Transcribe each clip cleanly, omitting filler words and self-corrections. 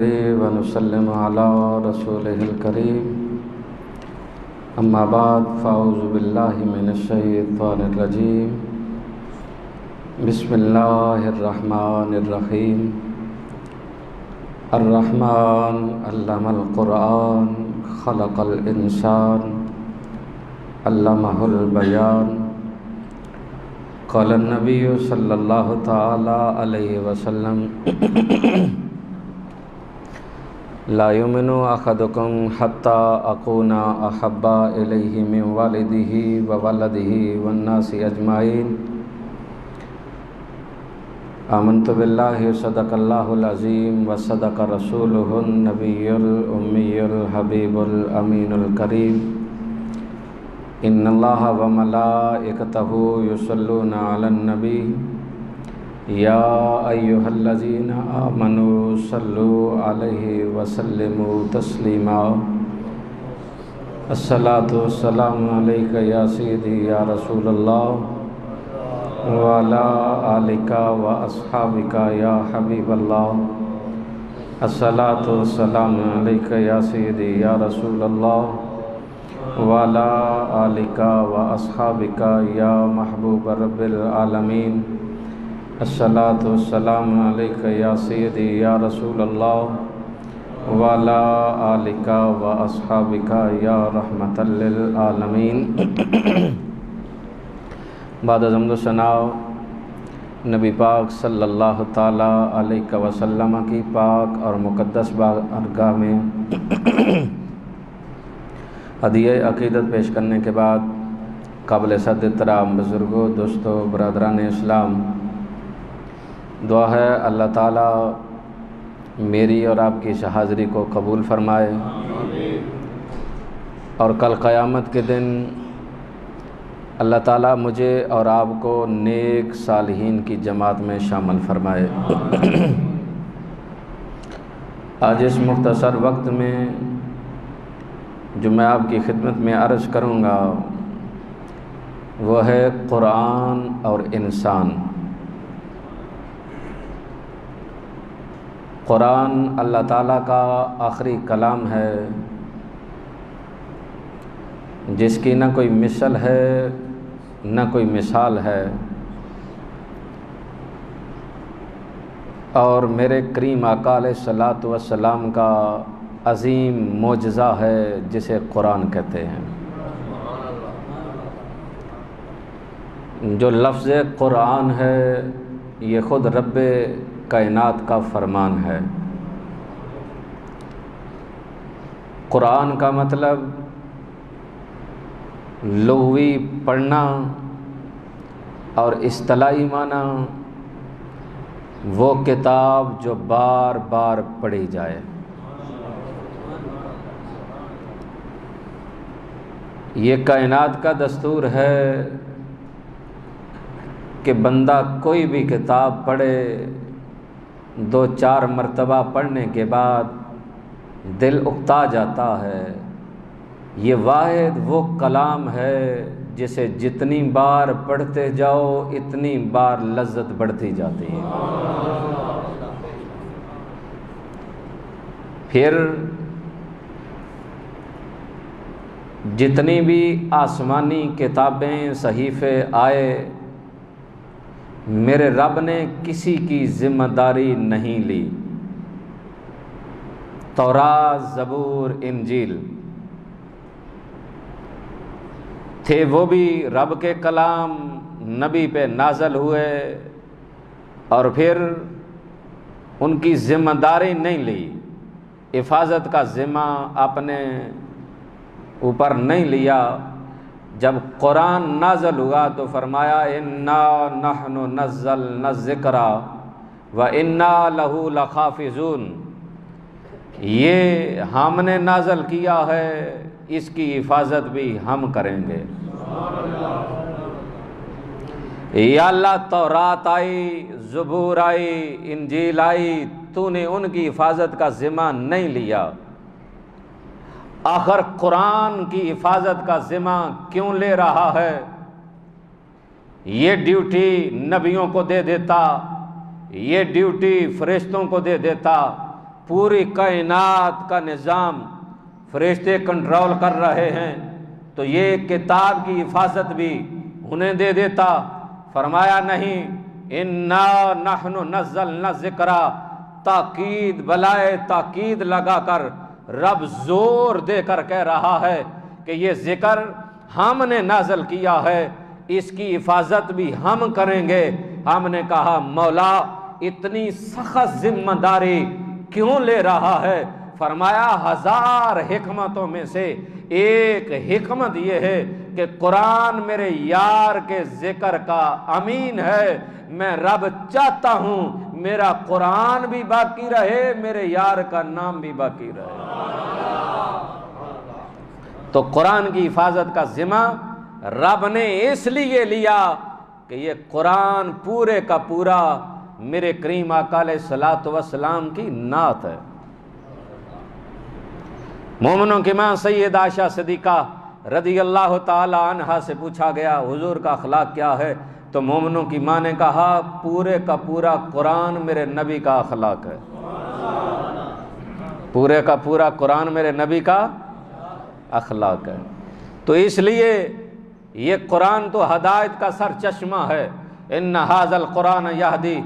ونسلم على رسوله الكريم أما بعد فأعوذ بالله من الشيطان الرجيم بسم الله الرحمن الرحيم الرحمن علم القرآن خلق الإنسان علمه البيان قال النبي صلى الله تعالى عليه وسلم لا يؤمن أحدكم حتى أكون أحب إليه من والده وولده والناس أجمعين آمنت بالله صدق الله العظيم وصدق رسوله النبي الأمي الحبيب الأمين الكريم إن الله وملائكته يصلون على النبي يا أيها الذين آمنوا صلوا عليه وسلموا تسليما الصلاة والسلام عليك يا سيدي يا رسول الله وعلى آلك وأصحابك يا حبيب الله الصلاة والسلام عليك يا سيدي يا رسول الله وعلى آلك وأصحابك يا محبوب رب العالمين الصلاة والسلام عليك يا سيدي يا رسول الله وعلى آلك وأصحابك يا رحمة للعالمين بعد از حمد و ثنا نبی پاک صلی اللہ تعالیٰ علیہ وسلم کی پاک اور مقدس بارگاہ میں ہدیہ عقیدت پیش کرنے کے بعد قابل صد احترام بزرگوں، دوستوں، برادران اسلام، دعا ہے اللہ تعالیٰ میری اور آپ کی حاضری کو قبول فرمائے اور کل قیامت کے دن اللہ تعالیٰ مجھے اور آپ کو نیک صالحین کی جماعت میں شامل فرمائے۔ آج اس مختصر وقت میں جو میں آپ کی خدمت میں عرض کروں گا وہ ہے قرآن اور انسان۔ قرآن اللہ تعالیٰ کا آخری کلام ہے جس کی نہ کوئی مثل ہے نہ کوئی مثال ہے، اور میرے کریم آقا علیہ الصلاۃ والسلام کا عظیم معجزہ ہے جسے قرآن کہتے ہیں۔ جو لفظ قرآن ہے یہ خود رب کائنات کا فرمان ہے۔ قرآن کا مطلب لغوی پڑھنا اور اصطلاحی معنی وہ کتاب جو بار بار پڑھی جائے۔ یہ کائنات کا دستور ہے کہ بندہ کوئی بھی کتاب پڑھے، 2-4 مرتبہ پڑھنے کے بعد دل اکتا جاتا ہے۔ یہ واحد وہ کلام ہے جسے جتنی بار پڑھتے جاؤ اتنی بار لذت بڑھتی جاتی ہے۔ پھر جتنی بھی آسمانی کتابیں، صحیفے آئے، میرے رب نے کسی کی ذمہ داری نہیں لی۔ تورات، زبور، انجیل تھے، وہ بھی رب کے کلام نبی پہ نازل ہوئے، اور پھر ان کی ذمہ داری نہیں لی، حفاظت کا ذمہ اپنے اوپر نہیں لیا۔ جب قرآن نازل ہوا تو فرمایا انا نحن نزلنا الذکر وانا لہ لحافظون، یہ ہم نے نازل کیا ہے، اس کی حفاظت بھی ہم کریں گے۔ یا اللہ تورات آئی، زبور آئی، انجیل آئی، تو نے ان کی حفاظت کا ذمہ نہیں لیا، آخر قرآن کی حفاظت کا ذمہ کیوں لے رہا ہے؟ یہ ڈیوٹی نبیوں کو دے دیتا، یہ ڈیوٹی فرشتوں کو دے دیتا، پوری کائنات کا نظام فرشتے کنٹرول کر رہے ہیں، تو یہ کتاب کی حفاظت بھی انہیں دے دیتا۔ فرمایا نہیں، انا نحن نزلنا الذکر، تاکید بلائے تاکید لگا کر رب زور دے کر کہہ رہا ہے کہ یہ ذکر ہم نے نازل کیا ہے، اس کی حفاظت بھی ہم کریں گے۔ ہم نے کہا مولا اتنی سخت ذمہ داری کیوں لے رہا ہے؟ فرمایا 1000 حکمتوں میں سے ایک حکمت یہ ہے کہ قرآن میرے یار کے ذکر کا امین ہے۔ میں رب چاہتا ہوں میرا قرآن بھی باقی رہے، میرے یار کا نام بھی باقی رہے۔ تو قرآن کی حفاظت کا ذمہ رب نے اس لیے لیا کہ یہ قرآن پورے کا پورا میرے کریم آقا علیہ الصلوۃ والسلام کی نعت ہے۔ مومنوں کی ماں سیدہ عائشہ صدیقہ رضی اللہ تعالی عنہا سے پوچھا گیا حضور کا اخلاق کیا ہے، تو مومنوں کی ماں نے کہا پورے کا پورا قرآن میرے نبی کا اخلاق ہے۔ پورے کا پورا قرآن میرے نبی کا اخلاق ہے۔ تو اس لیے یہ قرآن تو ہدایت کا سر چشمہ ہے۔ ان ھذا القرآن یہدی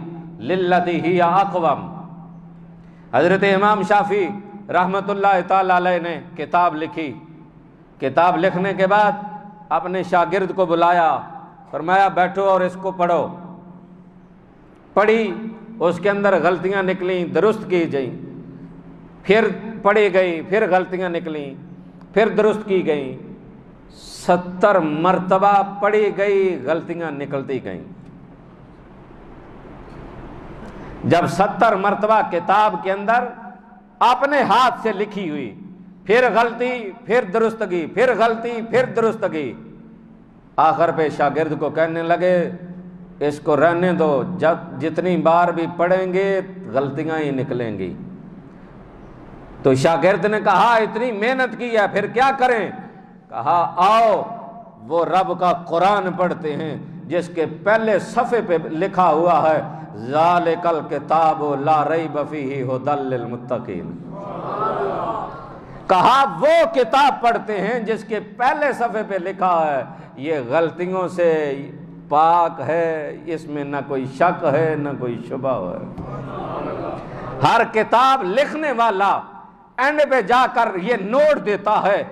للتی ہی اقوم۔ حضرت امام شافعی رحمۃ اللہ تعالی علیہ نے کتاب لکھی۔ کتاب لکھنے کے بعد اپنے شاگرد کو بلایا، فرمایا بیٹھو اور اس کو پڑھو۔ پڑھی، اس کے اندر غلطیاں نکلیں، درست کی گئیں، پھر پڑھی گئی، پھر غلطیاں نکلیں، پھر درست کی گئیں۔ 70 مرتبہ پڑھی گئی، غلطیاں نکلتی گئیں۔ جب 70 مرتبہ کتاب کے اندر اپنے ہاتھ سے لکھی ہوئی، پھر غلطی، پھر درستگی، پھر غلطی، پھر درستگی، آخر پہ شاگرد کو کہنے لگے اس کو رہنے دو، جب جتنی بار بھی پڑھیں گے غلطیاں ہی نکلیں گی۔ تو شاگرد نے کہا اتنی محنت کی ہے پھر کیا کریں؟ کہا آؤ وہ رب کا قرآن پڑھتے ہیں جس کے پہلے صفحے پہ لکھا ہوا ہے ذالک الکتاب لا ریب فیہ ھدی للمتقین۔ کہا وہ کتاب پڑھتے ہیں جس کے پہلے صفحے پہ لکھا ہے یہ غلطیوں سے پاک ہے، اس میں نہ کوئی شک ہے نہ کوئی شبہ ہے۔ ہر کتاب لکھنے والا اینڈ پہ جا کر یہ نوٹ دیتا ہے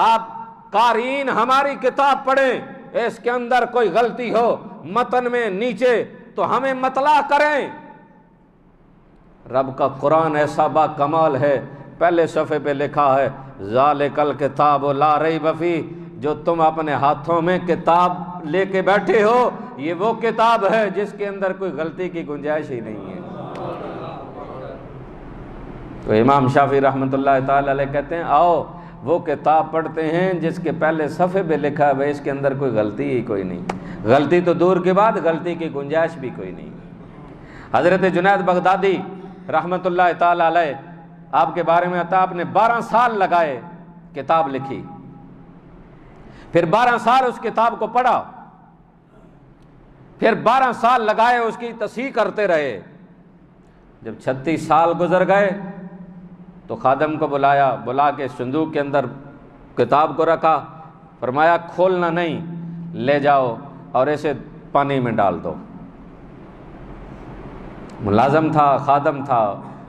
آپ قارئین ہماری کتاب پڑھیں، اس کے اندر کوئی غلطی ہو متن میں نیچے تو ہمیں مطلع کریں۔ رب کا قرآن ایسا با کمال ہے، پہلے صفحے پہ لکھا ہے ذالک الکتاب لا ریب فیہ، جو تم اپنے ہاتھوں میں کتاب لے کے بیٹھے ہو یہ وہ کتاب ہے جس کے اندر کوئی غلطی کی گنجائش ہی نہیں ہے۔ تو امام شافعی رحمۃ اللہ تعالی علیہ کہتے ہیں آؤ وہ کتاب پڑھتے ہیں جس کے پہلے صفحے پہ لکھا ہے اس کے اندر کوئی غلطی ہی کوئی نہیں، غلطی تو دور کے بعد غلطی کی گنجائش بھی کوئی نہیں۔ حضرت جنید بغدادی رحمۃ اللہ تعالی علیہ آپ کے بارے میں آتا آپ نے 12 سال لگائے کتاب لکھی، پھر 12 سال اس کتاب کو پڑھا، پھر 12 سال لگائے اس کی تصحیح کرتے رہے۔ جب 36 سال گزر گئے تو خادم کو بلایا، بلا کے صندوق کے اندر کتاب کو رکھا، فرمایا کھولنا نہیں، لے جاؤ اور اسے پانی میں ڈال دو۔ ملازم تھا، خادم تھا،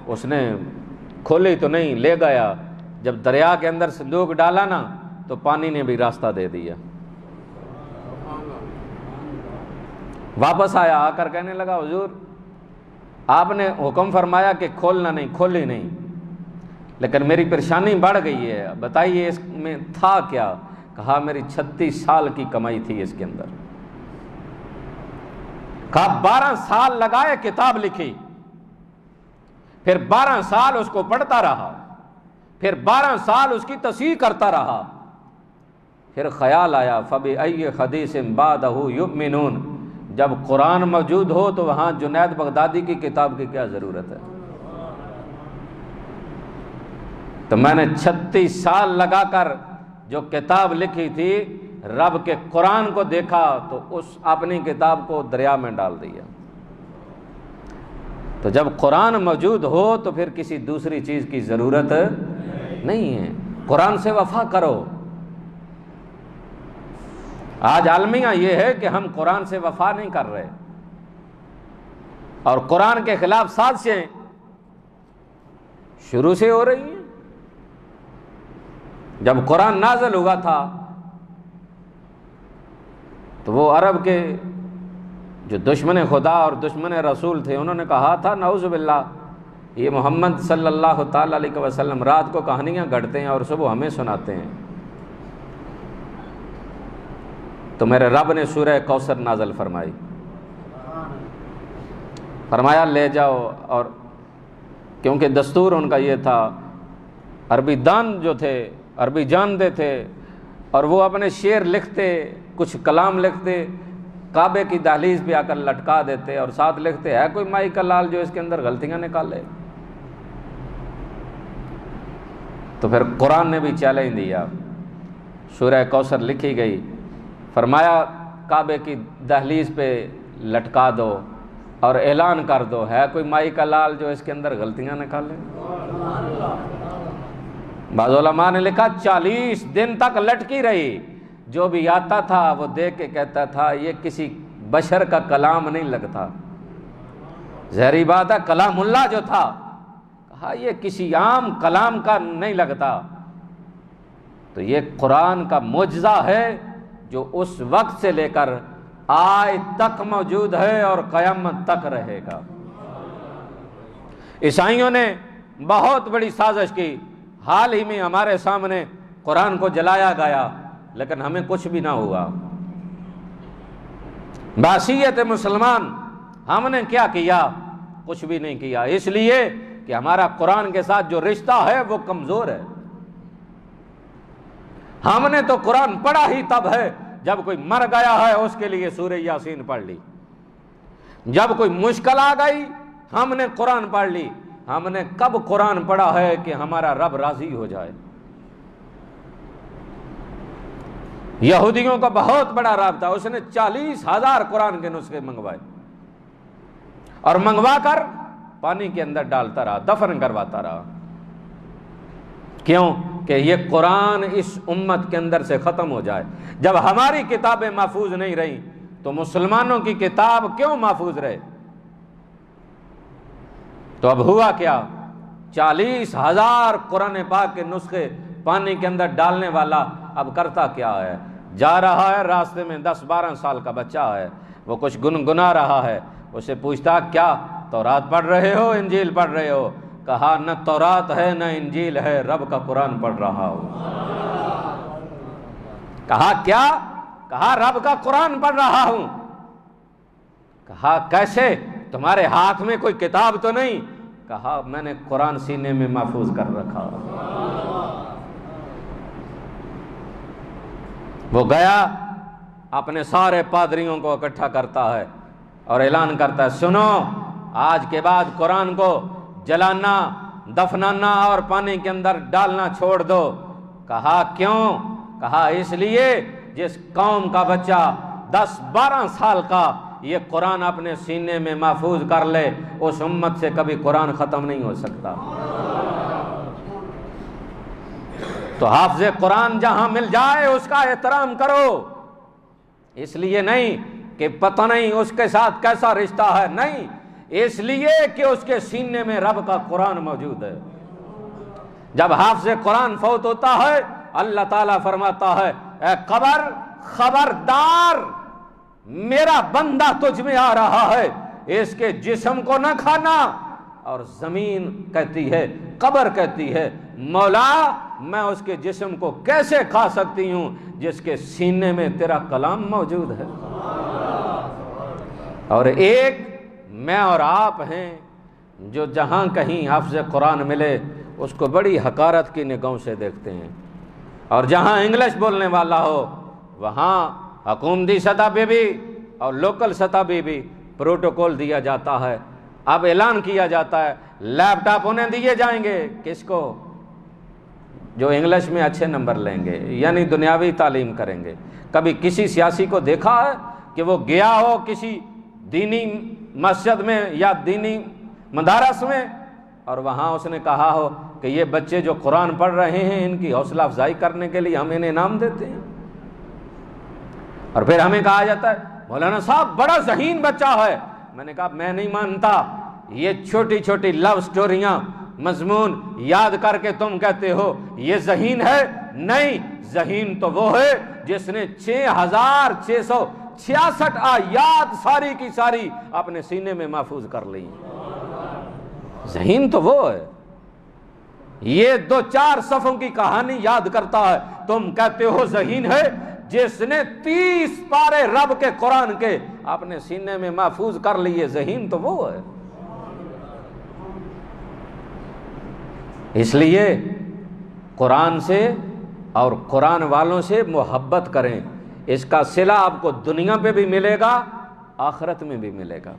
اس نے کھولی تو نہیں، لے گیا۔ جب دریا کے اندر صندوق ڈالا نا تو پانی نے بھی راستہ دے دیا۔ واپس آیا، آ کر کہنے لگا حضور آپ نے حکم فرمایا کہ کھولنا نہیں، کھولی نہیں، لیکن میری پریشانی بڑھ گئی ہے، بتائیے اس میں تھا کیا؟ کہا میری 36 سال کی کمائی تھی اس کے اندر۔ کہا 12 سال لگائے کتاب لکھی، پھر 12 سال اس کو پڑھتا رہا، پھر 12 سال اس کی تصحیح کرتا رہا، پھر خیال آیا فَبِأَيِّ حَدِيثٍ بَعْدَهُ يُؤْمِنُونَ، جب قرآن موجود ہو تو وہاں جنید بغدادی کی کتاب کی کیا ضرورت ہے؟ تو میں نے 36 سال لگا کر جو کتاب لکھی تھی رب کے قرآن کو دیکھا تو اس اپنی کتاب کو دریا میں ڈال دیا۔ تو جب قرآن موجود ہو تو پھر کسی دوسری چیز کی ضرورت نہیں ہے، قرآن سے وفا کرو۔ آج المیہ یہ ہے کہ ہم قرآن سے وفا نہیں کر رہے، اور قرآن کے خلاف سازشیں شروع سے ہو رہی ہیں۔ جب قرآن نازل ہوا تھا تو وہ عرب کے جو دشمن خدا اور دشمن رسول تھے، انہوں نے کہا تھا نعوذ باللہ، یہ محمد صلی اللہ تعالی علیہ وسلم رات کو کہانیاں گھڑتے ہیں اور صبح ہمیں سناتے ہیں۔ تو میرے رب نے سورہ کوثر نازل فرمائی، فرمایا لے جاؤ، اور کیونکہ دستور ان کا یہ تھا، عربی دان جو تھے، عربی جانتے تھے، اور وہ اپنے شعر لکھتے، کچھ کلام لکھتے، کعبے کی دہلیز پہ آ کر لٹکا دیتے، اور ساتھ لکھتے ہے کوئی مائی کا لال جو اس کے اندر غلطیاں نکالے۔ تو پھر قرآن نے بھی چیلنج دیا، سورہ کوثر لکھی گئی، فرمایا کعبے کی دہلیز پہ لٹکا دو اور اعلان کر دو، ہے کوئی مائی کا لال جو اس کے اندر غلطیاں نکالے۔ بعض علماء نے لکھا 40 دن تک لٹکی رہی، جو بھی آتا تھا وہ دیکھ کے کہتا تھا یہ کسی بشر کا کلام نہیں لگتا۔ ظاہری بات ہے کلام اللہ جو تھا، کہا یہ کسی عام کلام کا نہیں لگتا۔ تو یہ قرآن کا معجزہ ہے جو اس وقت سے لے کر آج تک موجود ہے اور قیامت تک رہے گا۔ عیسائیوں نے بہت بڑی سازش کی، حال ہی میں ہمارے سامنے قرآن کو جلایا گیا، لیکن ہمیں کچھ بھی نہ ہوا۔ بحیثیت مسلمان ہم نے کیا کیا؟ کچھ بھی نہیں کیا، اس لیے کہ ہمارا قرآن کے ساتھ جو رشتہ ہے وہ کمزور ہے۔ ہم نے تو قرآن پڑھا ہی تب ہے جب کوئی مر گیا ہے اس کے لیے سورہ یاسین پڑھ لی، جب کوئی مشکل آ گئی ہم نے قرآن پڑھ لی۔ ہم نے کب قرآن پڑھا ہے کہ ہمارا رب راضی ہو جائے؟ یہودیوں کا بہت بڑا رب تھا، اس نے 40,000 قرآن کے نسخے منگوائے، اور منگوا کر پانی کے اندر ڈالتا رہا، دفن کرواتا رہا۔ کیوں؟ کہ یہ قرآن اس امت کے اندر سے ختم ہو جائے۔ جب ہماری کتابیں محفوظ نہیں رہیں تو مسلمانوں کی کتاب کیوں محفوظ رہے؟ تو اب ہوا کیا؟ 40,000 قرآن پاک کے نسخے پانی کے اندر ڈالنے والا اب کرتا کیا ہے؟ جا رہا ہے راستے میں، 10-12 سال کا بچہ ہے، وہ کچھ گنگنا رہا ہے، اسے پوچھتا کیا تورات پڑھ رہے ہو انجیل پڑھ رہے ہو؟ کہا نہ تورات ہے نہ انجیل ہے، رب کا قرآن پڑھ رہا ہوں۔ کہا کیا؟ کہا رب کا قرآن پڑھ رہا ہوں۔ کہا کیسے؟ تمہارے ہاتھ میں کوئی کتاب تو نہیں؟ کہا میں نے قرآن سینے میں محفوظ کر رکھا۔ وہ گیا اپنے سارے پادریوں کو اکٹھا کرتا ہے اور اعلان کرتا ہے سنو، آج کے بعد قرآن کو جلانا، دفنانا اور پانی کے اندر ڈالنا چھوڑ دو۔ کہا کیوں؟ کہا اس لیے جس قوم کا بچہ 10-12 سال کا یہ قرآن اپنے سینے میں محفوظ کر لے، اس امت سے کبھی قرآن ختم نہیں ہو سکتا۔ تو حافظ قرآن جہاں مل جائے اس کا احترام کرو، اس لیے نہیں کہ پتہ نہیں اس کے ساتھ کیسا رشتہ ہے، نہیں، اس لیے کہ اس کے سینے میں رب کا قرآن موجود ہے۔ جب حافظ قرآن فوت ہوتا ہے اللہ تعالیٰ فرماتا ہے اے قبر خبردار، میرا بندہ تجھ میں آ رہا ہے، اس کے جسم کو نہ کھانا۔ اور زمین کہتی ہے، قبر کہتی ہے مولا میں اس کے جسم کو کیسے کھا سکتی ہوں جس کے سینے میں تیرا کلام موجود ہے۔ اور ایک میں اور آپ ہیں جو جہاں کہیں حافظ قرآن ملے اس کو بڑی حقارت کی نگاہوں سے دیکھتے ہیں، اور جہاں انگلش بولنے والا ہو وہاں حکومتی سطح پہ بھی اور لوکل سطح پہ بھی پروٹوکول دیا جاتا ہے۔ اب اعلان کیا جاتا ہے لیپ ٹاپ انہیں دیے جائیں گے، کس کو؟ جو انگلش میں اچھے نمبر لیں گے، یعنی دنیاوی تعلیم کریں گے۔ کبھی کسی سیاسی کو دیکھا ہے کہ وہ گیا ہو کسی دینی مسجد میں یا دینی مدارس میں، اور وہاں اس نے کہا ہو کہ یہ بچے جو قرآن پڑھ رہے ہیں ان کی حوصلہ افزائی کرنے کے لیے ہم انہیں انعام دیتے ہیں، اور پھر ہمیں کہا جاتا ہے مولانا صاحب بڑا ذہین بچہ ہے۔ میں نے کہا میں نہیں مانتا، یہ چھوٹی چھوٹی لو سٹوریاں مضمون یاد کر کے تم کہتے ہو یہ ذہین ہے، نہیں، ذہین تو وہ ہے جس نے 6666 آیات ساری کی ساری اپنے سینے میں محفوظ کر لی، ذہین تو وہ ہے۔ یہ 2-4 صفوں کی کہانی یاد کرتا ہے، تم کہتے ہو ذہین ہے، جس نے 30 پارے رب کے قرآن کے اپنے سینے میں محفوظ کر لیے، ذہین تو وہ ہے۔ اس لیے قرآن سے اور قرآن والوں سے محبت کریں، اس کا صلہ آپ کو دنیا پہ بھی ملے گا، آخرت میں بھی ملے گا۔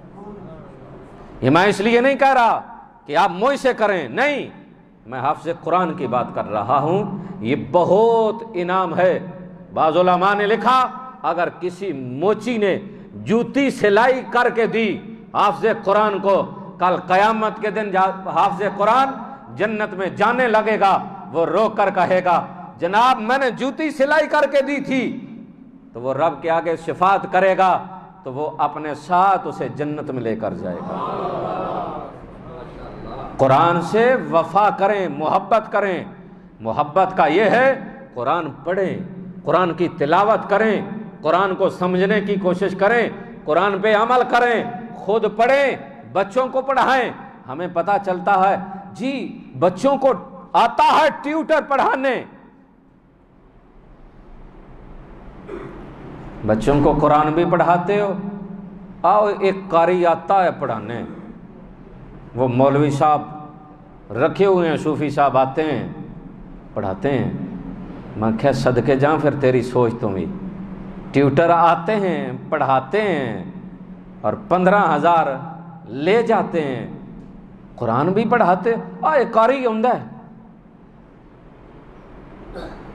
یہ میں اس لیے نہیں کہہ رہا کہ آپ مجھ سے کریں، نہیں، میں حافظ قرآن کی بات کر رہا ہوں، یہ بہت انعام ہے۔ بعض علماء نے لکھا اگر کسی موچی نے جوتی سلائی کر کے دی حافظ قرآن کو، کل قیامت کے دن حافظ قرآن جنت میں جانے لگے گا، وہ رو کر کہے گا جناب میں نے جوتی سلائی کر کے دی تھی، تو وہ رب کے آگے شفاعت کرے گا تو وہ اپنے ساتھ اسے جنت میں لے کر جائے گا۔ قرآن سے وفا کریں، محبت کریں۔ محبت کا یہ ہے قرآن پڑھیں، قرآن کی تلاوت کریں، قرآن کو سمجھنے کی کوشش کریں، قرآن پہ عمل کریں، خود پڑھیں، بچوں کو پڑھائیں۔ ہمیں پتہ چلتا ہے جی بچوں کو آتا ہے ٹیوٹر پڑھانے، بچوں کو قرآن بھی پڑھاتے ہو، آؤ ایک قاری آتا ہے پڑھانے، وہ مولوی صاحب رکھے ہوئے ہیں، صوفی صاحب آتے ہیں پڑھاتے ہیں۔ میں کہا صدقے جاؤں پھر تیری سوچ تو بھی، ٹیوٹر آتے ہیں پڑھاتے ہیں اور 15,000 لے جاتے ہیں، قرآن بھی پڑھاتے، ایک قاری عمدہ ہے۔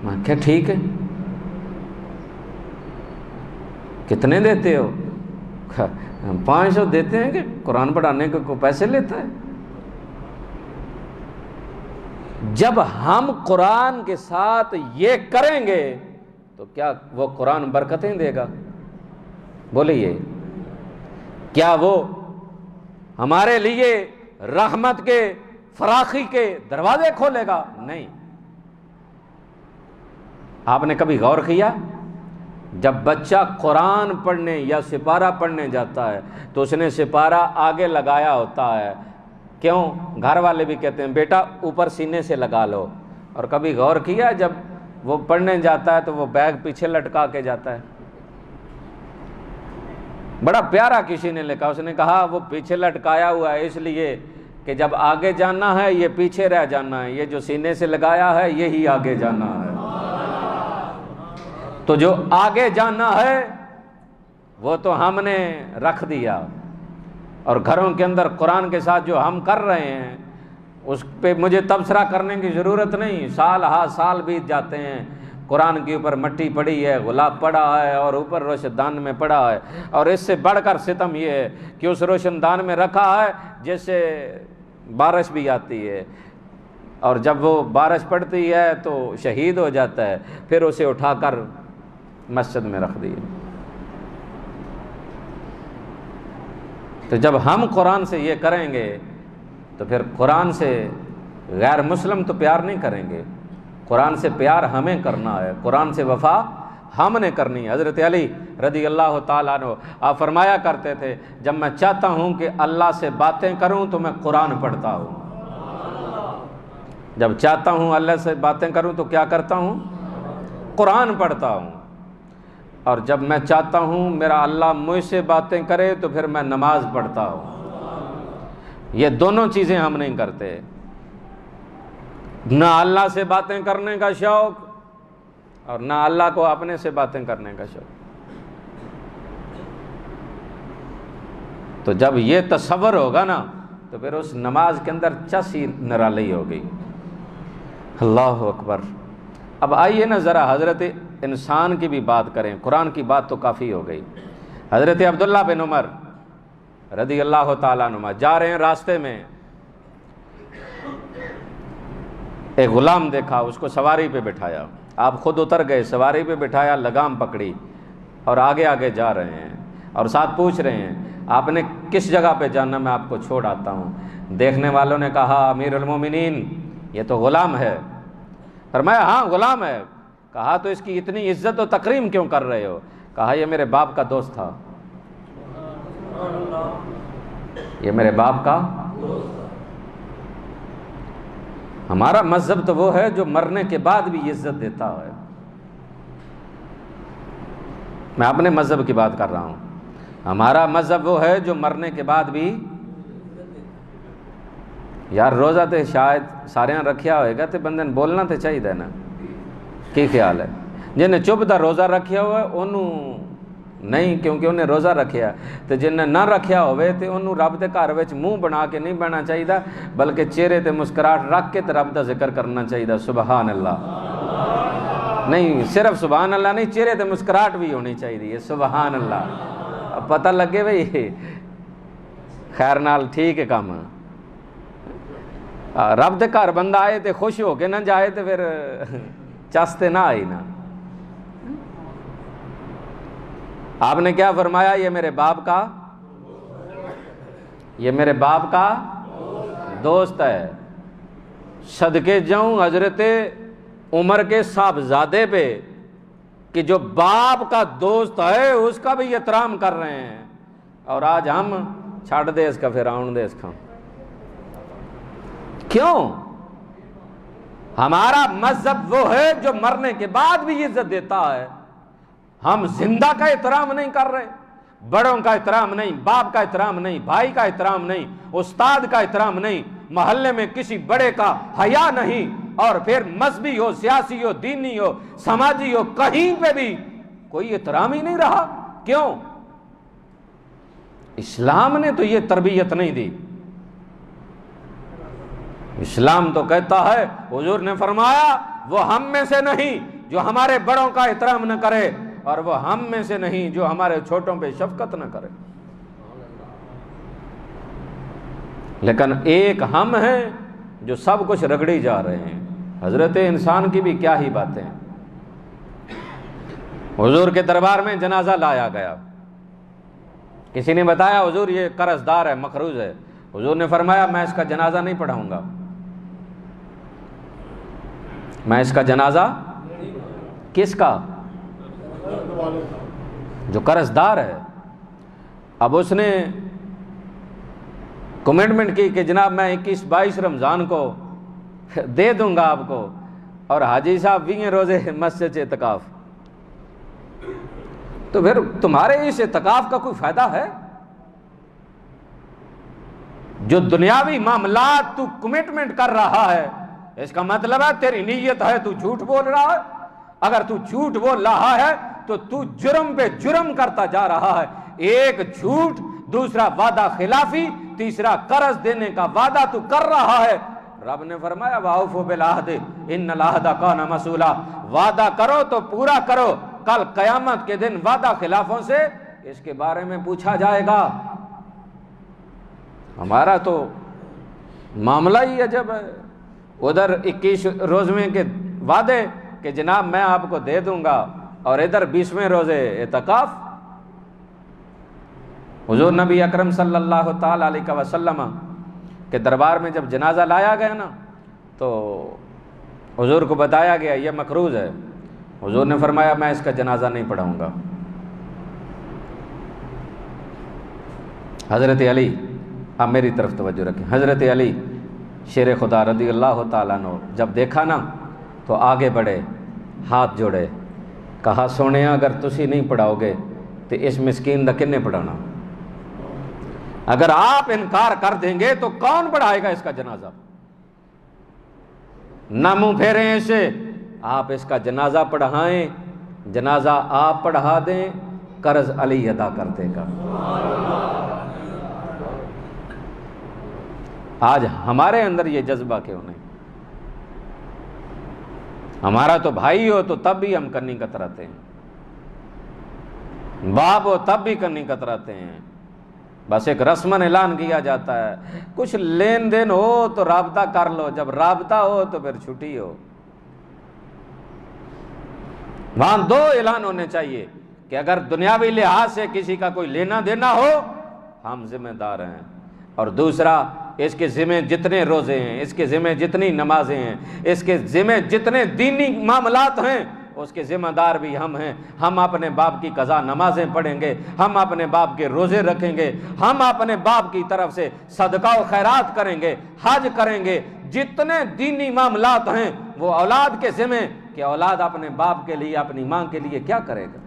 میں کہا ٹھیک ہے، کتنے دیتے ہو؟ 500 دیتے ہیں کہ قرآن پڑھانے کو پیسے لیتا ہے؟ جب ہم قرآن کے ساتھ یہ کریں گے تو کیا وہ قرآن برکتیں دے گا؟ بولیے، کیا وہ ہمارے لیے رحمت کے فراخی کے دروازے کھولے گا؟ نہیں۔ آپ نے کبھی غور کیا جب بچہ قرآن پڑھنے یا سپارہ پڑھنے جاتا ہے تو اس نے سپارہ آگے لگایا ہوتا ہے، کیوں؟ گھر والے بھی کہتے ہیں بیٹا اوپر سینے سے لگا لو، اور کبھی غور کیا جب وہ پڑھنے جاتا ہے تو وہ بیگ پیچھے لٹکا کے جاتا ہے؟ بڑا پیارا کسی نے لکھا، اس نے کہا وہ پیچھے لٹکایا ہوا ہے اس لیے کہ جب آگے جانا ہے یہ پیچھے رہ جانا ہے، یہ جو سینے سے لگایا ہے یہی آگے جانا ہے۔ تو جو آگے جانا ہے وہ تو ہم نے رکھ دیا، اور گھروں کے اندر قرآن کے ساتھ جو ہم کر رہے ہیں اس پہ مجھے تبصرہ کرنے کی ضرورت نہیں، سال ہا سال بیت جاتے ہیں، قرآن کے اوپر مٹی پڑی ہے، غلاب پڑا ہے اور اوپر روشن دان میں پڑا ہے، اور اس سے بڑھ کر ستم یہ ہے کہ اس روشن دان میں رکھا ہے جس سے بارش بھی آتی ہے، اور جب وہ بارش پڑتی ہے تو شہید ہو جاتا ہے، پھر اسے اٹھا کر مسجد میں رکھ دیے۔ تو جب ہم قرآن سے یہ کریں گے تو پھر قرآن سے غیر مسلم تو پیار نہیں کریں گے، قرآن سے پیار ہمیں کرنا ہے، قرآن سے وفا ہم نے کرنی ہے۔ حضرت علی رضی اللہ تعالیٰ عنہ آپ فرمایا کرتے تھے جب میں چاہتا ہوں کہ اللہ سے باتیں کروں تو میں قرآن پڑھتا ہوں، جب چاہتا ہوں اللہ سے باتیں کروں تو کیا کرتا ہوں؟ قرآن پڑھتا ہوں، اور جب میں چاہتا ہوں میرا اللہ مجھ سے باتیں کرے تو پھر میں نماز پڑھتا ہوں۔ یہ دونوں چیزیں ہم نہیں کرتے، نہ اللہ سے باتیں کرنے کا شوق اور نہ اللہ کو اپنے سے باتیں کرنے کا شوق۔ تو جب یہ تصور ہوگا نا تو پھر اس نماز کے اندر چس ہی نرالی ہوگی۔ اللہ اکبر۔ اب آئیے نا ذرا حضرت انسان کی بھی بات کریں، قرآن کی بات تو کافی ہو گئی۔ حضرت عبداللہ بن عمر رضی اللہ تعالیٰ عنہ جا رہے ہیں راستے میں، ایک غلام دیکھا، اس کو سواری پہ بٹھایا، آپ خود اتر گئے، سواری پہ بٹھایا، لگام پکڑی اور آگے آگے جا رہے ہیں، اور ساتھ پوچھ رہے ہیں آپ نے کس جگہ پہ جانا، میں آپ کو چھوڑ آتا ہوں۔ دیکھنے والوں نے کہا امیر المومنین یہ تو غلام ہے۔ فرمایا ہاں غلام ہے۔ کہا تو اس کی اتنی عزت و تکریم کیوں کر رہے ہو؟ کہا یہ میرے باپ کا دوست تھا، یہ میرے باپ کا۔ ہمارا مذہب تو وہ ہے جو مرنے کے بعد بھی عزت دیتا ہے۔ میں اپنے مذہب کی بات کر رہا ہوں، ہمارا مذہب وہ ہے جو مرنے کے بعد بھی، یار روزہ تے شاید سارے رکھیا ہوئے گا تے بندے نے بولنا تے چاہیے نا، کی خیال ہے؟ جنہیں چپ دا روزہ رکھیا ہوا ہے انہوں نہیں، کیونکہ انہیں روزہ رکھیا، تو جنہیں نہ رکھیا ہوئے تے انہوں رب دے گھر وچ منہ بنا کے نہیں بہنا چاہیے، بلکہ چہرے تے مسکراہٹ رکھ کے تے رب دا ذکر کرنا چاہیے، سبحان اللہ۔ نہیں صرف سبحان اللہ نہیں، چہرے تے مسکراہٹ بھی ہونی چاہیے، سبحان اللہ۔ اب پتہ لگے بھئی خیر نال ٹھیک ہے کام، رب دے گھر بندہ آئے تے خوش ہو کے نہ جائے تے پھر چستے نہ آئی نا۔ آپ نے کیا فرمایا؟ یہ میرے باپ کا، یہ میرے باپ کا دوست ہے۔ صدقے جاؤں حضرت عمر کے صاحبزادے پہ کہ جو باپ کا دوست ہے اس کا بھی احترام کر رہے ہیں، اور آج ہم چھاڑ دے اس کا پھر آن دے اس کا۔ کیوں؟ ہمارا مذہب وہ ہے جو مرنے کے بعد بھی عزت دیتا ہے۔ ہم زندہ کا احترام نہیں کر رہے، بڑوں کا احترام نہیں، باپ کا احترام نہیں، بھائی کا احترام نہیں، استاد کا احترام نہیں، محلے میں کسی بڑے کا حیا نہیں، اور پھر مذہبی ہو، سیاسی ہو، دینی ہو، سماجی ہو، کہیں پہ بھی کوئی احترام ہی نہیں رہا۔ کیوں؟ اسلام نے تو یہ تربیت نہیں دی۔ اسلام تو کہتا ہے، حضور نے فرمایا وہ ہم میں سے نہیں جو ہمارے بڑوں کا احترام نہ کرے، اور وہ ہم میں سے نہیں جو ہمارے چھوٹوں پہ شفقت نہ کرے۔ لیکن ایک ہم ہیں جو سب کچھ رگڑی جا رہے ہیں۔ حضرت انسان کی بھی کیا ہی باتیں۔ حضور کے دربار میں جنازہ لایا گیا، کسی نے بتایا حضور یہ قرض دار ہے، مقروض ہے۔ حضور نے فرمایا میں اس کا جنازہ نہیں پڑھاؤں گا، میں اس کا جنازہ، کس کا؟ جو قرض دار ہے۔ اب اس نے کمٹمنٹ کی کہ جناب میں 21-22 رمضان کو دے دوں گا آپ کو، اور حاجی صاحب 20 روزے مسجد سے اعتکاف، تو پھر تمہارے اس اعتکاف کا کوئی فائدہ ہے؟ جو دنیاوی معاملات تو کمٹمنٹ کر رہا ہے، اس کا مطلب ہے تیری نیت ہے تو جھوٹ بول رہا ہے۔ اگر تو جھوٹ بول رہا ہے تو جرم پہ جرم کرتا جا رہا ہے۔ ایک جھوٹ، دوسرا وعدہ خلافی، تیسرا قرض دینے کا وعدہ تو کر رہا ہے۔ رب نے فرمایا وَأَوْفُوا بِالْعَهْدِ إِنَّ الْعَهْدَ كَانَ مَسْئُولًا، وعدہ کرو تو پورا کرو، کل قیامت کے دن وعدہ خلافوں سے اس کے بارے میں پوچھا جائے گا۔ ہمارا تو معاملہ ہی عجب ہے، ادھر 21 روزے کے وعدے کہ جناب میں آپ کو دے دوں گا، اور ادھر 20ویں روزے اعتکاف۔ حضور نبی اکرم صلی اللہ تعالی علیہ وسلم کے دربار میں جب جنازہ لایا گیا نا، تو حضور کو بتایا گیا یہ مقروض ہے۔ حضور نے فرمایا میں اس کا جنازہ نہیں پڑھاؤں گا۔ حضرت علی، اب میری طرف توجہ رکھیں، حضرت علی شیر خدا رضی اللہ تعالیٰ عنہ جب دیکھا نا تو آگے بڑھے، ہاتھ جوڑے، کہا سونے اگر تسی نہیں پڑھاؤ گے تو اس مسکین دا کنے پڑھانا؟ اگر آپ انکار کر دیں گے تو کون پڑھائے گا اس کا جنازہ؟ نہ منہ پھیریں اسے، آپ اس کا جنازہ پڑھائیں، جنازہ آپ پڑھا دیں، قرض علی ادا کر دے گا۔ آج ہمارے اندر یہ جذبہ کیوں نہیں؟ ہمارا تو بھائی ہو تو تب بھی ہم کنی کتراتے ہیں، باپ ہو تب بھی کنی کتراتے ہیں، بس ایک رسمن اعلان کیا جاتا ہے، کچھ لین دین ہو تو رابطہ کر لو، جب رابطہ ہو تو پھر چھٹی ہو۔ وہاں دو اعلان ہونے چاہیے کہ اگر دنیاوی لحاظ سے کسی کا کوئی لینا دینا ہو ہم ذمہ دار ہیں، اور دوسرا اس کے ذمہ جتنے روزے ہیں، اس کے ذمہ جتنی نمازیں ہیں، اس کے ذمہ جتنے دینی معاملات ہیں اس کے ذمہ دار بھی ہم ہیں۔ ہم اپنے باپ کی قضا نمازیں پڑھیں گے، ہم اپنے باپ کے روزے رکھیں گے، ہم اپنے باپ کی طرف سے صدقہ و خیرات کریں گے، حج کریں گے، جتنے دینی معاملات ہیں وہ اولاد کے ذمہ، کہ اولاد اپنے باپ کے لیے اپنی ماں کے لیے کیا کرے گا۔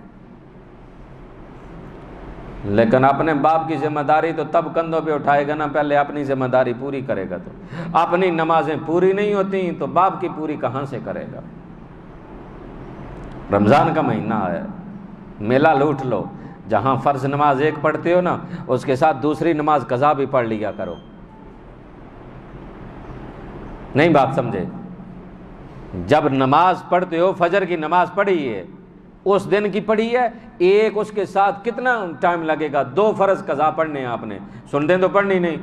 لیکن اپنے باپ کی ذمہ داری تو تب کندھوں پہ اٹھائے گا نا، پہلے اپنی ذمہ داری پوری کرے گا۔ تو اپنی نمازیں پوری نہیں ہوتی تو باپ کی پوری کہاں سے کرے گا۔ رمضان کا مہینہ ہے، میلہ لوٹ لو، جہاں فرض نماز ایک پڑھتے ہو نا اس کے ساتھ دوسری نماز قضا بھی پڑھ لیا کرو۔ نہیں بات سمجھے؟ جب نماز پڑھتے ہو، فجر کی نماز پڑھی ہے، اس دن کی پڑھی ہے، ایک اس کے ساتھ کتنا ٹائم لگے گا؟ 2 فرض قضا پڑھنے ہیں آپ نے، سنتے تو پڑھنی نہیں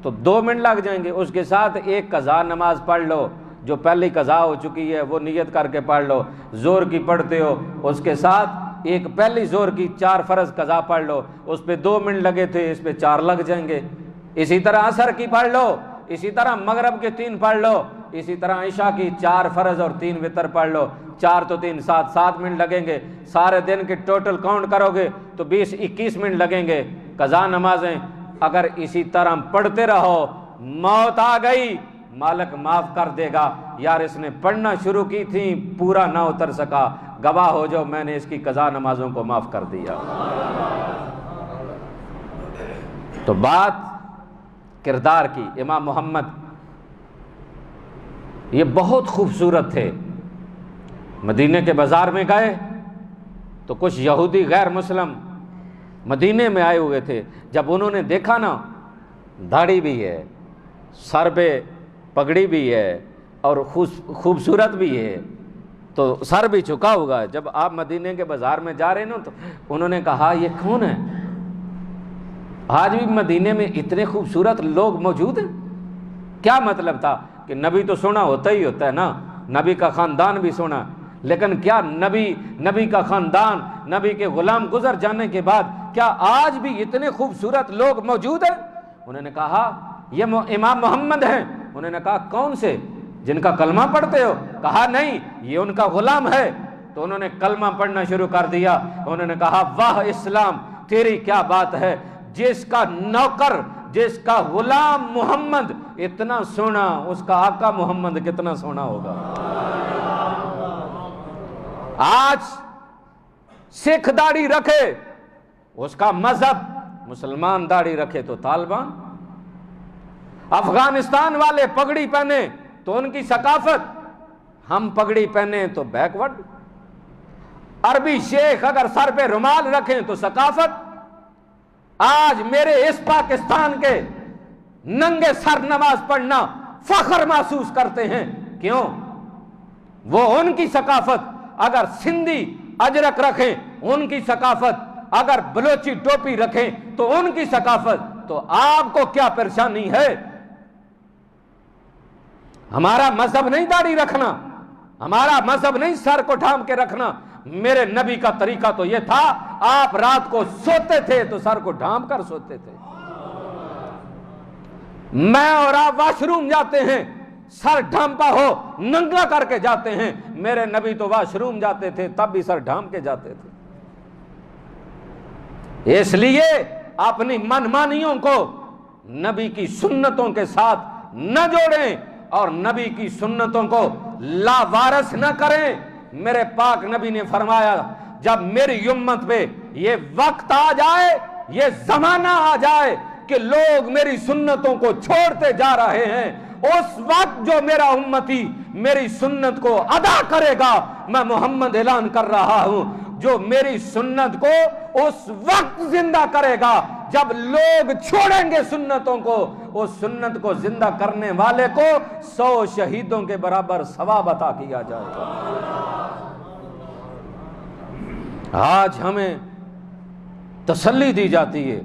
تو 2 منٹ لگ جائیں گے، اس کے ساتھ ایک قضا نماز پڑھ لو، جو پہلی قضا ہو چکی ہے وہ نیت کر کے پڑھ لو۔ زور کی پڑھتے ہو، اس کے ساتھ ایک پہلی زور کی 4 فرض قضا پڑھ لو، اس پہ 2 منٹ لگے تھے، اس پہ 4 لگ جائیں گے۔ اسی طرح عصر کی پڑھ لو، اسی طرح مغرب کے 3 پڑھ لو، اسی طرح عشاء کی 4 فرض اور 3 وتر پڑھ لو، 4 تو 3 7 منٹ لگیں گے، سارے دن کے ٹوٹل کاؤنٹ کرو گے تو 20-21 منٹ لگیں گے۔ قضا نمازیں اگر اسی طرح پڑھتے رہو، موت آ گئی مالک معاف کر دے گا، یار اس نے پڑھنا شروع کی تھی پورا نہ اتر سکا، گواہ ہو جاؤ میں نے اس کی قضا نمازوں کو معاف کر دیا۔ تو بات کردار کی، امام محمد یہ بہت خوبصورت تھے۔ مدینے کے بازار میں گئے تو کچھ یہودی غیر مسلم مدینے میں آئے ہوئے تھے، جب انہوں نے دیکھا نا داڑھی بھی ہے، سر پہ پگڑی بھی ہے اور خوبصورت بھی ہے، تو سر بھی جھکا ہوگا ہے، جب آپ مدینے کے بازار میں جا رہے ہیں نا تو انہوں نے کہا یہ کون ہے؟ آج بھی مدینے میں اتنے خوبصورت لوگ موجود ہیں؟ کیا مطلب تھا کہ نبی تو سونا ہوتا ہی ہوتا ہے نا، نبی کا خاندان بھی سونا، لیکن کیا نبی کا خاندان، نبی کے غلام گزر جانے کے بعد کیا آج بھی اتنے خوبصورت لوگ موجود ہیں؟ انہوں نے کہا یہ امام محمد ہیں۔ انہوں نے کہا کون سے؟ جن کا کلمہ پڑھتے ہو؟ کہا نہیں، یہ ان کا غلام ہے۔ تو انہوں نے کلمہ پڑھنا شروع کر دیا۔ انہوں نے کہا واہ اسلام تیری کیا بات ہے، جس کا نوکر، جس کا غلام محمد اتنا سونا، اس کا آقا محمد کتنا سونا ہوگا۔ آج سکھ داڑھی رکھے اس کا مذہب، مسلمان داڑھی رکھے تو طالبان، افغانستان والے پگڑی پہنے تو ان کی ثقافت، ہم پگڑی پہنے تو بیکورڈ، عربی شیخ اگر سر پہ رومال رکھیں تو ثقافت۔ آج میرے اس پاکستان کے ننگے سر نماز پڑھنا فخر محسوس کرتے ہیں، کیوں؟ وہ ان کی ثقافت، اگر سندھی اجرک رکھیں ان کی ثقافت، اگر بلوچی ٹوپی رکھیں تو ان کی ثقافت، تو آپ کو کیا پریشانی ہے؟ ہمارا مذہب نہیں داڑھی رکھنا، ہمارا مذہب نہیں سر کو ڈھانپ کے رکھنا۔ میرے نبی کا طریقہ تو یہ تھا، آپ رات کو سوتے تھے تو سر کو ڈھانپ کر سوتے تھے۔ میں اور آپ واش روم جاتے ہیں، سر ڈھانپا ہو ننگا کر کے جاتے ہیں، میرے نبی تو واش روم جاتے تھے تب بھی سر ڈھانپ کے جاتے تھے۔ اس لیے اپنی منمانیوں کو نبی کی سنتوں کے ساتھ نہ جوڑیں اور نبی کی سنتوں کو لاوارث نہ کریں۔ میرے پاک نبی نے فرمایا جب میری امت پہ یہ وقت آ جائے، یہ زمانہ آ جائے کہ لوگ میری سنتوں کو چھوڑتے جا رہے ہیں، اس وقت جو میرا امتی میری سنت کو ادا کرے گا، میں محمد اعلان کر رہا ہوں، جو میری سنت کو اس وقت زندہ کرے گا جب لوگ چھوڑیں گے سنتوں کو، اس سنت کو زندہ کرنے والے کو 100 شہیدوں کے برابر ثواب عطا کیا جائے گا۔ آج ہمیں تسلی دی جاتی ہے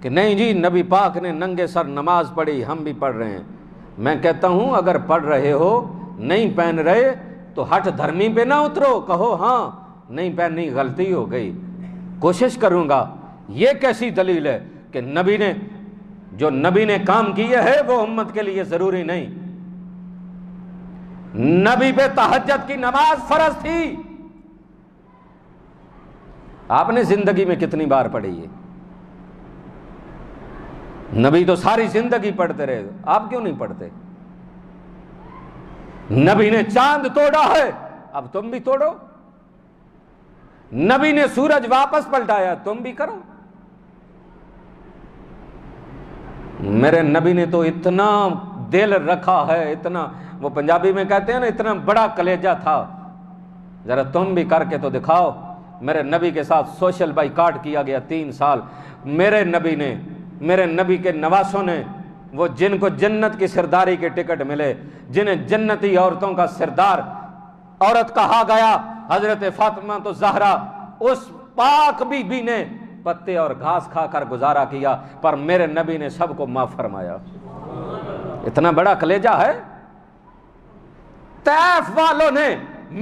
کہ نہیں جی نبی پاک نے ننگے سر نماز پڑھی، ہم بھی پڑھ رہے ہیں۔ میں کہتا ہوں اگر پڑھ رہے ہو نہیں پہن رہے تو ہٹ دھرمی پہ نہ اترو، کہو ہاں نہیں پہننی غلطی ہو گئی، کوشش کروں گا۔ یہ کیسی دلیل ہے کہ نبی نے کام کیے ہے وہ امت کے لیے ضروری نہیں؟ نبی پہ تہجد کی نماز فرض تھی، آپ نے زندگی میں کتنی بار پڑھی ہے؟ نبی تو ساری زندگی پڑھتے رہے، آپ کیوں نہیں پڑھتے؟ نبی نے چاند توڑا ہے، اب تم بھی توڑو۔ نبی نے سورج واپس پلٹایا، تم بھی کرو۔ میرے نبی نے تو اتنا دل رکھا ہے، اتنا، وہ پنجابی میں کہتے ہیں نا اتنا بڑا کلیجہ تھا، ذرا تم بھی کر کے تو دکھاؤ۔ میرے نبی کے ساتھ سوشل بائیکاٹ کیا گیا 3 سال۔ میرے نبی کے نواسوں نے، وہ جن کو جنت کی سرداری کے ٹکٹ ملے، جنہیں جنتی عورتوں کا سردار عورت کہا گیا، حضرت فاطمہ تو زہرا، اس پاک بی بی نے پتے اور گھاس کھا کر گزارا کیا، پر میرے نبی نے سب کو معاف فرمایا۔ اتنا بڑا کلیجہ ہے۔ طیف والوں نے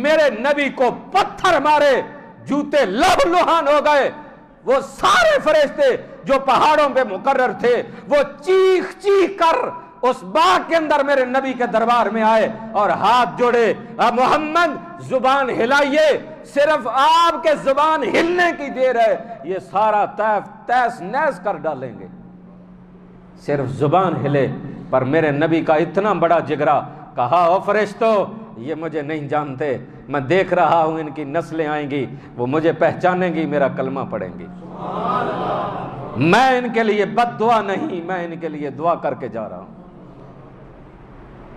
میرے نبی کو پتھر مارے، جوتے لہو لہان ہو گئے۔ وہ سارے فرشتے جو پہاڑوں پہ مقرر تھے وہ چیخ چیخ کر اس باغ کے اندر میرے نبی کے دربار میں آئے اور ہاتھ جوڑے، محمد زبان ہلائیے، صرف آپ کے زبان ہلنے کی دیر ہے، یہ سارا طیف تیس نیس کر ڈالیں گے، صرف زبان ہلے۔ پر میرے نبی کا اتنا بڑا جگرا، کہا او فرشتو یہ مجھے نہیں جانتے، میں دیکھ رہا ہوں ان کی نسلیں آئیں گی، وہ مجھے پہچانیں گی، میرا کلمہ پڑھیں گی، میں ان کے لیے بد دعا نہیں، میں ان کے لیے دعا کر کے جا رہا ہوں۔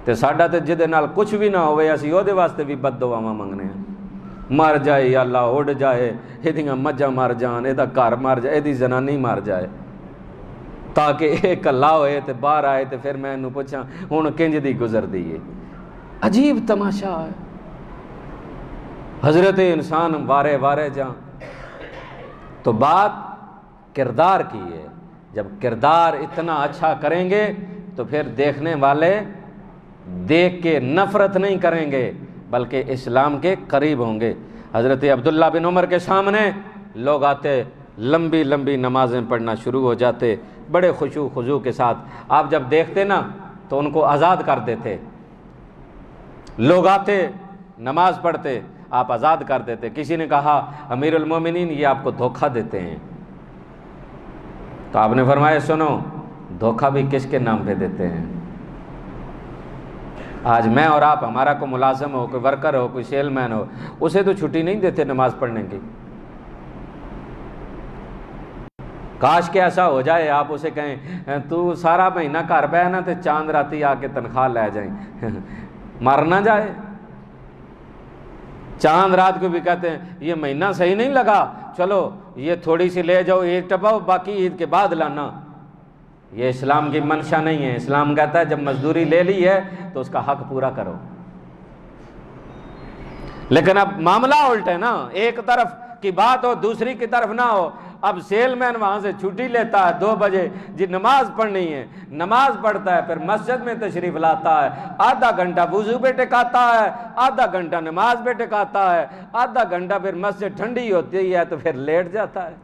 تے ساڈا تے جدے نال کچھ بھی نہ ہوئے اسی او دے واسطے بھی بد دعاواں منگنے ہیں، مر جائے یا اللہ اڑ جائے، ایدیاں مجھاں مر جان، ایدا گھر مر جائے، ایدی زنانی مر جائے، تاکہ ایک اللہ ہوئے تے باہر آئے تے پھر میں انہوں پوچھاں ہن کنج دی گزر دی ہے۔ عجیب تماشا ہے۔ حضرت انسان وارے وارے جاں، تو بات کردار کی ہے۔ جب کردار اتنا اچھا کریں گے تو پھر دیکھنے والے دیکھ کے نفرت نہیں کریں گے بلکہ اسلام کے قریب ہوں گے۔ حضرت عبداللہ بن عمر کے سامنے لوگ آتے، لمبی لمبی نمازیں پڑھنا شروع ہو جاتے بڑے خشوع خضوع کے ساتھ، آپ جب دیکھتے نا تو ان کو آزاد کر دیتے۔ لوگ آتے نماز پڑھتے، آپ آزاد کر دیتے۔ کسی نے کہا امیر المومنین یہ آپ کو دھوکہ دیتے ہیں، تو آپ نے فرمایا سنو، دھوکہ بھی کس کے نام پہ دیتے ہیں؟ آج میں اور آپ، ہمارا کوئی ملازم ہو، کوئی ورکر ہو، کوئی سیل مین ہو، اسے تو چھٹی نہیں دیتے نماز پڑھنے کی۔ کاش کہ ایسا ہو جائے، آپ اسے کہیں تو سارا مہینہ گھر بہ نا تے چاند راتی آ کے تنخواہ لے جائیں، مر نہ جائے۔ چاند رات کو بھی کہتے ہیں یہ مہینہ صحیح نہیں لگا، چلو یہ تھوڑی سی لے جاؤ، عید ٹپاؤ، باقی عید کے بعد لانا۔ یہ اسلام کی منشا نہیں ہے۔ اسلام کہتا ہے جب مزدوری لے لی ہے تو اس کا حق پورا کرو۔ لیکن اب معاملہ الٹ ہے نا، ایک طرف کی بات ہو دوسری کی طرف نہ ہو۔ اب سیل مین وہاں سے چھٹی لیتا ہے 2 بجے، جی نماز پڑھنی ہے، نماز پڑھتا ہے، پھر مسجد میں تشریف لاتا ہے، آدھا گھنٹہ وضو پہ ٹکاتا ہے، آدھا گھنٹہ نماز پہ ٹکاتا ہے، آدھا گھنٹہ پھر مسجد ٹھنڈی ہوتی ہے تو پھر لیٹ جاتا ہے۔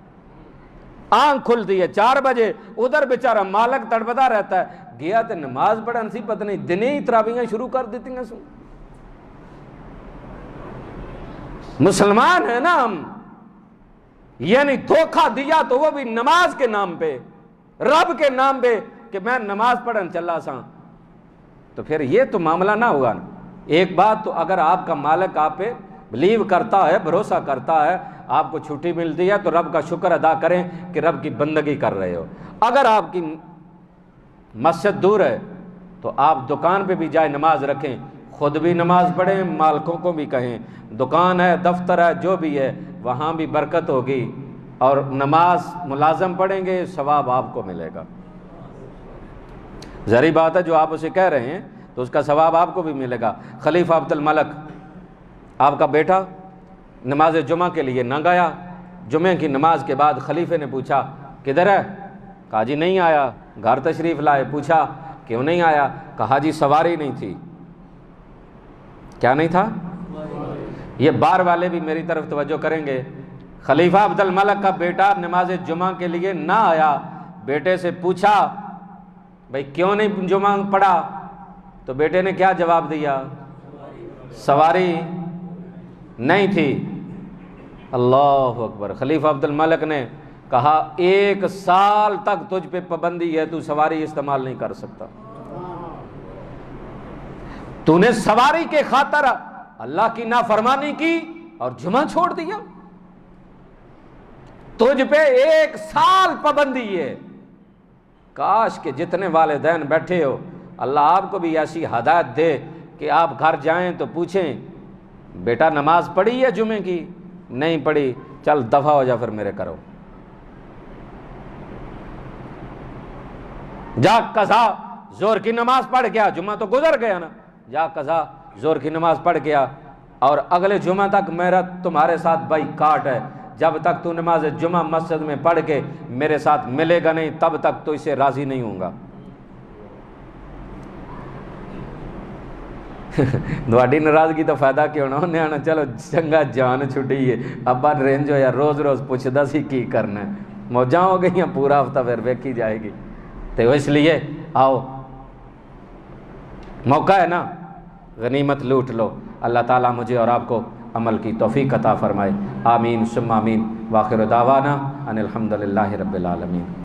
آنکھ کھلتی ہے 4 بجے، ادھر بیچارہ مالک تڑپتا رہتا ہے، گیا تو نماز پڑھن سی، پتہ نہیں دن ہی تراویحاں شروع کر دیتی ہیں۔ مسلمان ہیں نا ہم، یعنی دھوکہ دیا تو وہ بھی نماز کے نام پہ، رب کے نام پہ کہ میں نماز پڑھن چلا سا، تو پھر یہ تو معاملہ نہ ہوگا نا۔ ایک بات تو اگر آپ کا مالک آپ پہ بلیو کرتا ہے، بھروسہ کرتا ہے، آپ کو چھٹی ملتی ہے تو رب کا شکر ادا کریں کہ رب کی بندگی کر رہے ہو۔ اگر آپ کی مسجد دور ہے تو آپ دکان پہ بھی جائے نماز رکھیں، خود بھی نماز پڑھیں، مالکوں کو بھی کہیں، دکان ہے، دفتر ہے، جو بھی ہے وہاں بھی برکت ہوگی، اور نماز ملازم پڑھیں گے ثواب آپ کو ملے گا۔ ظاہری بات ہے جو آپ اسے کہہ رہے ہیں تو اس کا ثواب آپ کو بھی ملے گا۔ خلیفہ عبد الملک، آپ کا بیٹا نماز جمعہ کے لیے نہ گیا، جمعہ کی نماز کے بعد خلیفے نے پوچھا کدھر ہے؟ کہا جی نہیں آیا۔ گھر تشریف لائے، پوچھا کیوں نہیں آیا؟ کہا جی سواری نہیں تھی۔ کیا نہیں تھا؟ یہ بار والے بھی میری طرف توجہ کریں گے۔ خلیفہ عبد الملک کا بیٹا نماز جمعہ کے لیے نہ آیا، بیٹے سے پوچھا بھائی کیوں نہیں جمعہ پڑھا؟ تو بیٹے نے کیا جواب دیا؟ سواری نہیں تھی۔ اللہ اکبر۔ خلیفہ عبد الملک نے کہا 1 سال تک تجھ پہ پابندی ہے، تو سواری استعمال نہیں کر سکتا۔ تو نے سواری کے خاطر اللہ کی نافرمانی کی اور جمعہ چھوڑ دیا، تجھ پہ 1 سال پابندی ہے۔ کاش کہ جتنے والدین بیٹھے ہو اللہ آپ کو بھی ایسی ہدایت دے کہ آپ گھر جائیں تو پوچھیں بیٹا نماز پڑھی ہے جمعے کی؟ نہیں پڑھی، چل دفع ہو جا پھر میرے کرو، جا قضا زور کی نماز پڑھ گیا، جمعہ تو گزر گیا نا، جا قضا زور کی نماز پڑھ گیا، اور اگلے جمعہ تک میرا تمہارے ساتھ بائی کاٹ ہے، جب تک تو نماز جمعہ مسجد میں پڑھ کے میرے ساتھ ملے گا نہیں تب تک تو اسے راضی نہیں ہوں گا۔ دواڈی ناراضگی تو فائدہ کیوں نہ ہونے آنا، چلو چنگا جان چھٹی ہے، ابا رینج ہو یا روز روز پوچھدا سی کی کرنا ہے، موجاں ہو گئی ہیں، پورا ہفتہ پھر ویکھی جائے گی۔ تو اس لیے آؤ، موقع ہے نا، غنیمت لوٹ لو۔ اللہ تعالیٰ مجھے اور آپ کو عمل کی توفیق عطا فرمائے، آمین ثم آمین۔ وآخر دعوانا ان الحمد للہ رب العالمین۔